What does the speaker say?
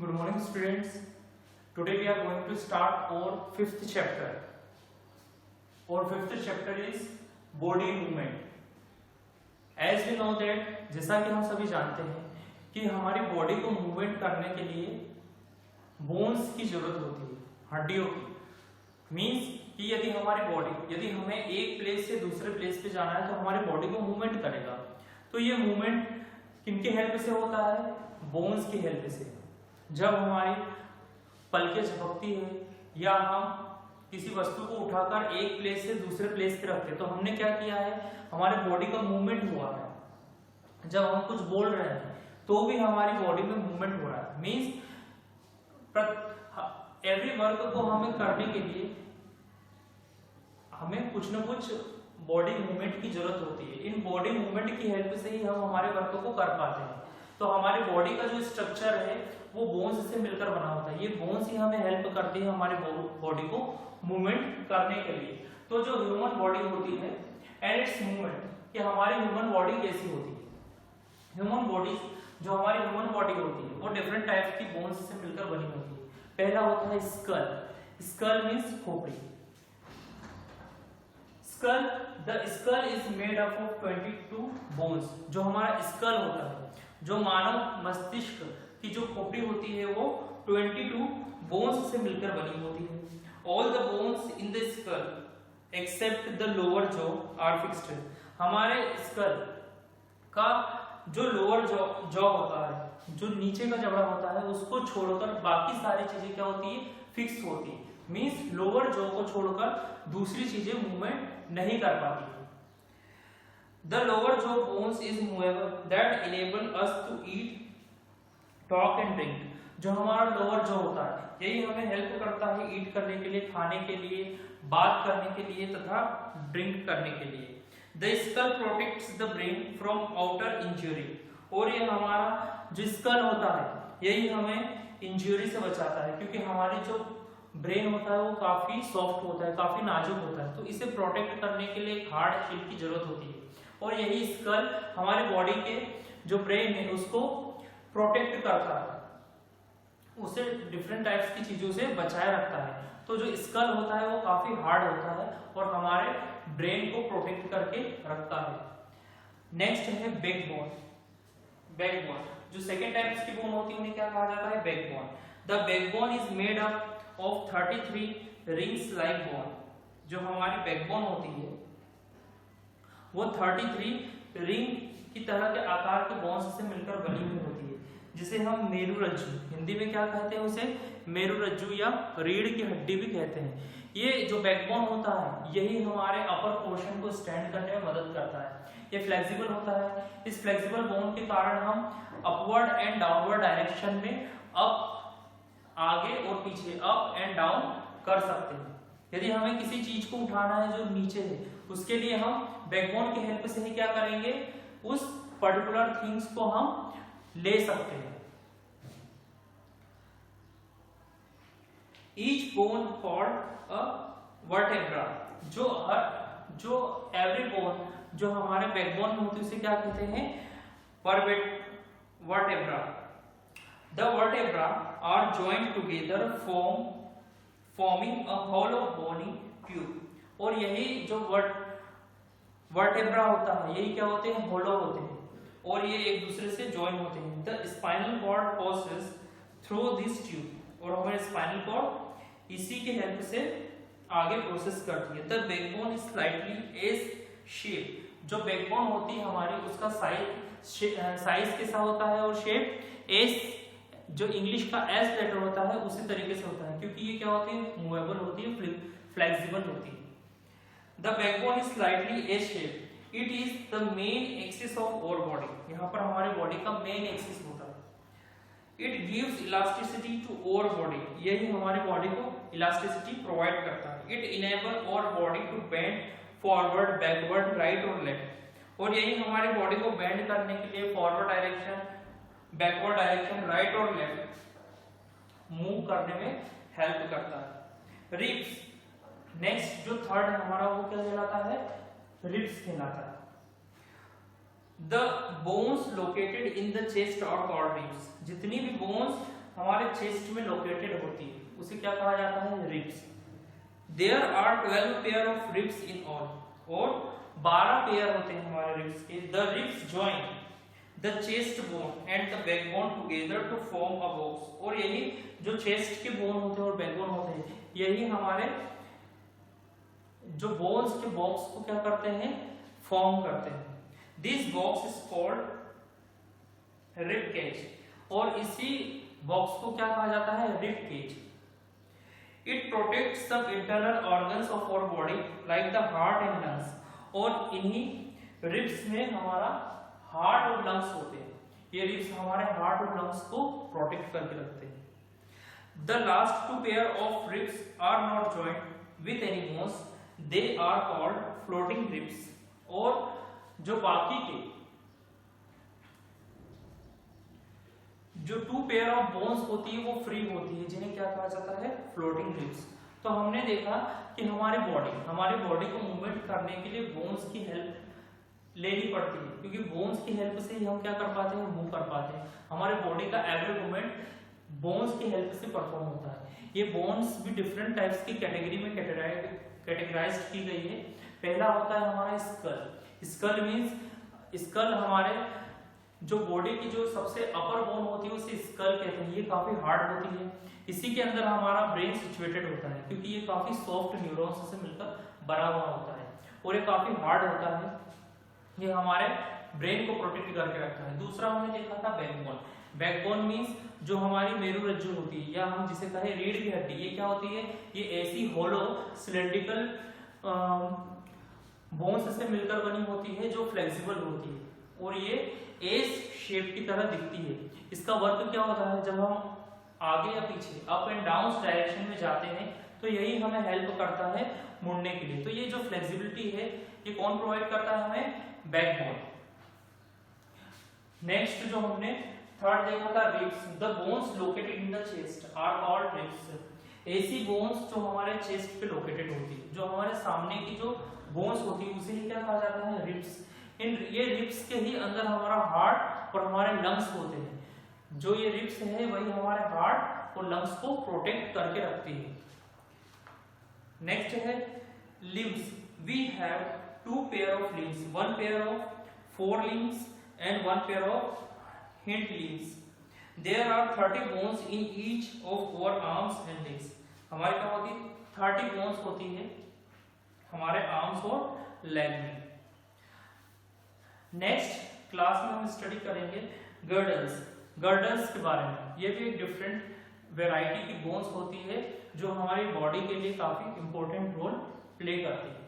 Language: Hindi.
Good morning, students. Today we are going to start our fifth chapter. Our fifth chapter is body movement. As we know that, जैसा कि हम सभी जानते हैं कि हमारी बॉडी को मूवमेंट करने के लिए बोन्स की जरूरत होती है, हड्डियों की. मीन्स कि यदि हमें एक प्लेस से दूसरे प्लेस पे जाना है तो हमारी बॉडी को मूवमेंट करेगा. तो ये मूवमेंट किनके हेल्प से होता है? बोन्स की हेल्प से. जब हमारी पलकें झपकती है या हम किसी वस्तु को उठाकर एक प्लेस से दूसरे प्लेस पे रखते हैं तो हमने क्या किया है, हमारे बॉडी का मूवमेंट हुआ है. जब हम कुछ बोल रहे हैं तो भी हमारी बॉडी में मूवमेंट हो रहा है. मीन्स एवरी वर्क को हमें करने के लिए हमें कुछ न कुछ बॉडी मूवमेंट की जरूरत होती है. इन बॉडी मूवमेंट की हेल्प से ही हम हमारे वर्क को कर पाते हैं. तो हमारे बॉडी का जो स्ट्रक्चर है वो बोन्स से मिलकर बना होता है. ये बोन्स ही हमें हेल्प करती है हमारे बॉडी को मूवमेंट करने के लिए. तो जो ह्यूमन बॉडी होती है एंड इट्स मूवमेंट, कि हमारी ह्यूमन बॉडी कैसी होती है. ह्यूमन बॉडी जो हमारी ह्यूमन बॉडी होती है वो डिफरेंट टाइप्स की बोन्स से मिलकर बनी होती है. पहला होता है स्कल. स्कल मीन्स खोपड़ी. Skull, the skull is made up of 22 bones. जो हमारा स्कल होता है, जो मानव मस्तिष्क की जो खोपड़ी होती है वो 22 बोन्स से मिलकर बनी होती है. All the bones in the skull except the lower jaw are fixed. हमारे स्कल का जो लोअर जॉ होता है, जो नीचे का जबड़ा होता है, उसको छोड़कर बाकी सारी चीजें क्या होती है, फिक्स होती है. मीन्स लोअर जॉ को छोड़कर दूसरी चीजें मूवमेंट नहीं कर पाती है. The lower jaw bones is movable that enable us to eat, talk and drink. जो हमारा लोअर जॉ होता है यही हमें हेल्प करता है ईट करने के लिए, खाने के लिए, बात करने के लिए तथा ड्रिंक करने के लिए. The skull protects the brain from outer injury. और ये हमारा जो स्कल होता है यही हमें इंजरी से बचाता है, क्योंकि हमारी जो ब्रेन होता है वो काफी सॉफ्ट होता है, काफी नाजुक होता है. तो इसे प्रोटेक्ट करने के लिए हार्ड शील्ड की जरूरत होती है. और यही स्कल हमारे बॉडी के जो ब्रेन है उसको प्रोटेक्ट करता है, उसे डिफरेंट टाइप्स की चीजों से बचाए रखता है. तो जो स्कल होता है वो काफी हार्ड होता है और हमारे ब्रेन को प्रोटेक्ट करके रखता है. नेक्स्ट है बैकबोन. बैकबोन जो सेकेंड टाइप्स की बोन होती है उन्हें क्या कहा जाता है, backbone. The backbone is made up of 33 rings like bone. जो हमारी बैकबोन होती है वो 33 रिंग की तरह के आकार के बोन्स से मिलकर बनी हुई होती है, जिसे हम मेरुरज्जु, हिंदी में क्या कहते हैं उसे, मेरुरज्जु या रीढ़ की हड्डी भी कहते हैं. ये जो बैकबोन होता है यही हमारे अपर पोर्शन को स्टैंड करने में मदद करता है. ये फ्लेक्सिबल होता है. इस फ्लेक्सिबल बोन के कारण हम अपवर्ड एंड डाउनवर्ड डायरेक्शन में अप, आगे और पीछे, अप एंड डाउन कर सकते हैं. यदि हमें किसी चीज को उठाना है जो नीचे है, उसके लिए हम बैकबोन की हेल्प से ही क्या करेंगे, उस पर्टिकुलर थिंग्स को हम ले सकते हैं. Each bone called a vertebra. जो एवरी बोन जो हमारे बैकबोन में होती है उसे क्या कहते हैं, vertebra. The vertebra are joined together forming a hollow bony tube. और यही जो वर्टेब्रा होता है यही क्या होते हैं, होलो होते हैं और ये एक दूसरे से ज्वाइन होते हैं. The spinal cord passes through this tube. और हमारे स्पाइनल कॉर्ड इसी के हेल्प से आगे प्रोसेस करती है. The backbone is slightly S shape. जो बैकबोन होती है हमारी उसका साइज कैसा होता है और शेप एस, जो इंग्लिश का एस लेटर होता है उसी तरीके से होता है, क्योंकि ये क्या होती है, मूवेबल होती है, फ्लेक्सिबल होती है. The backbone is slightly S-shaped. It is the main axis of our body. यहाँ पर हमारे बॉडी का मेन एक्सिस होता है. It gives elasticity to our body. यही हमारे बॉडी को इलास्टिसिटी प्रोवाइड करता है. It enable our body to bend forward, backward, right और left. और यही हमारे बॉडी को बेंड करने के लिए forward direction, backward direction, right और लेफ्ट मूव करने में हेल्प करता है. रिब्स. नेक्स्ट जो थर्ड हमारा वो क्या कहलाता है, रिब्स कहलाता है. The bones located in the chest और कॉर्ड रिब्स. जितनी भी बोन्स हमारे चेस्ट में लोकेटेड होती है उसे क्या कहा जाता है, ribs. There are 12 pair of ribs in all, और 12 पेयर होते हैं हमारे रिब्स के। The ribs join the chest bone and the backbone together to form a box, और यही जो चेस्ट के बोन होते हैं और बैकबोन होते हैं, यही हमारे जो बोन्स के बॉक्स को क्या करते हैं, फॉर्म करते हैं। This box is called rib cage, और इसी बॉक्स को क्या कहा जाता है, rib cage. It protects the internal organs of our body like the heart and lungs, और इन्हीं रिब्स में हमारा हार्ट और लंग्स होते हैं। ये रिब्स हमारे हार्ट और लंग्स को प्रोटेक्ट करके रखते हैं। The last 2 pair of ribs are not joint with any bones, they are called floating ribs, और जो बाकी के जो 2 पेयर ऑफ बोन्स होती है वो फ्री होती है, जिन्हें क्या कहा जाता है, फ्लोटिंग रिब्स। तो हमने देखा कि हमारी बॉडी को मूवमेंट करने के लिए बोन्स की हेल्प लेनी पड़ती है, क्योंकि बोन्स की हेल्प से ही हम क्या कर पाते हैं, मूव कर पाते हैं। हमारे बॉडी का एवरी मूवमेंट बोन्स की हेल्प से परफॉर्म होता है। ये बोन्स भी डिफरेंट टाइप्स की कैटेगरी में कैटेगराइज्ड की गई है। पहला होता है हमारा स्कल। स्कल मींस स्कल हमारे जो बॉडी की जो सबसे अपर बोन होती है उसे स्कल कहते हैं। ये काफी हार्ड होती है। इसी के अंदर हमारा ब्रेन सिचुएटेड होता है, क्योंकि ये काफी सॉफ्ट न्यूरॉन्स से मिलकर बना हुआ होता है, और ये काफी हार्ड होता है। ये हमारे ब्रेन को प्रोटेक्ट करके रखता है। दूसरा हमने देखा था बैकबोन। बैकबोन मींस जो हमारी मेरुरज्जु होती है, या हम जिसे कहें रीढ़ की हड्डी, ये क्या होती है, ये ऐसी होलो सिलेंड्रिकल बोन्स से मिलकर बनी होती है जो फ्लेक्सिबल होती है, और ये एस शेप की तरह दिखती है। इसका वर्क क्या होता है, जब हम आगे या पीछे अप एंड डाउन डायरेक्शन में जाते हैं तो यही हमें हेल्प करता है मुड़ने के लिए। तो ये जो फ्लेक्सिबिलिटी है ये कौन प्रोवाइड करता है हमें, बैकबोन। नेक्स्ट जो हमने थर्ड देखा था, ribs. The bones located in the chest are called ribs. ऐसी बोन्स जो हमारे चेस्ट पे लोकेटेड होती है, जो हमारे सामने की जो बोन्स होती है उसे ही क्या कहा जाता है, रिब्स। ये रिब्स के ही अंदर हमारा हार्ट और हमारे लंग्स होते हैं। जो ये रिब्स है वही हमारे हार्ट और लंग्स को प्रोटेक्ट करके रखती है। नेक्स्ट है limbs. We have 2 pair of limbs, 1 pair of fore limbs and 1 pair of hind limbs. There are 30 bones in each of our arms and legs. हमारे क्या होती है, 30 bones होती है हमारे आर्म्स और लेग में। नेक्स्ट क्लास में हम स्टडी करेंगे गर्डल्स के बारे में। ये भी एक डिफरेंट वेराइटी की बोन्स होती है जो हमारी बॉडी के लिए काफी इंपॉर्टेंट रोल प्ले करती है।